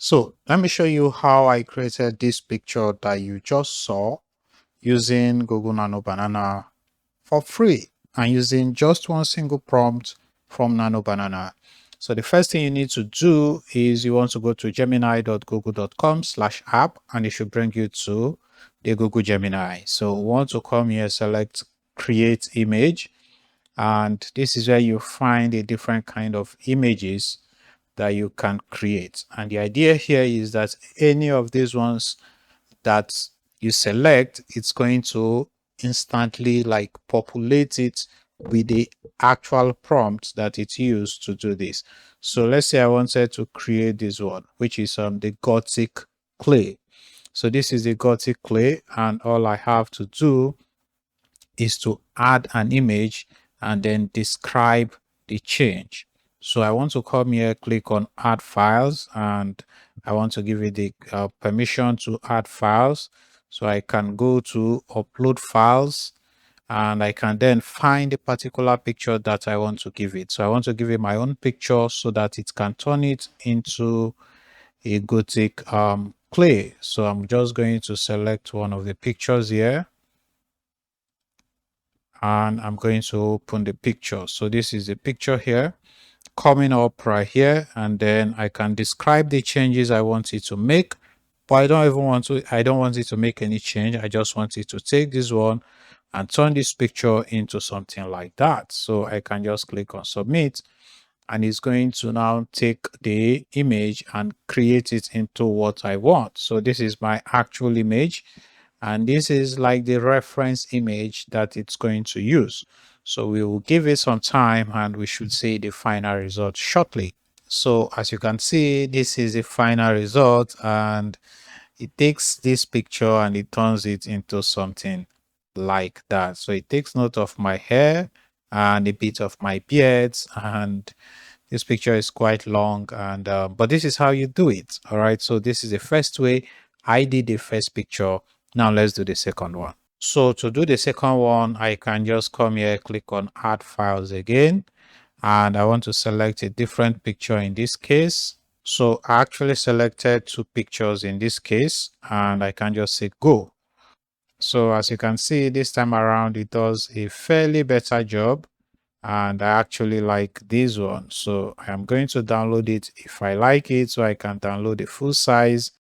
So let me show you how I created this picture that you just saw using Google Nano Banana for free and using just one single prompt from Nano Banana. So the first thing you need to do is you want to go to gemini.google.com/app and it should bring you to the Google Gemini. So we want to come here, select create image, and this is where you find a different kind of images that you can create. And the idea here is that any of these ones that you select, it's going to instantly like populate it with the actual prompt that it used to do this. So let's say I wanted to create this one, which is the Gothic clay. So this is the Gothic clay, and all I have to do is to add an image and then describe the change. So I want to come here, click on add files, and I want to give it the permission to add files. So I can go to upload files and I can then find a particular picture that I want to give it. So I want to give it my own picture so that it can turn it into a Gothic clay. So I'm just going to select one of the pictures here and I'm going to open the picture. So this is the picture here coming up right here, and then I can describe the changes I want it to make, but I don't want it to make any change. I just want it to take this one and turn this picture into something like that. So I can just click on submit and it's going to now take the image and create it into what I want. So this is my actual image, and this is like the reference image that it's going to use. So we will give it some time and we should see the final result shortly. So as you can see, this is the final result, and it takes this picture and it turns it into something like that. So it takes note of my hair and a bit of my beard, and this picture is quite long, and but this is how you do it. All right, so this is the first way. I did the first picture. Now let's do the second one. So to do the second one, I can just come here, click on add files again, and I want to select a different picture in this case. So I actually selected two pictures in this case, and I can just say go. So as you can see, this time around, it does a fairly better job, and I actually like this one. So I'm going to download it if I like it, so I can download the full size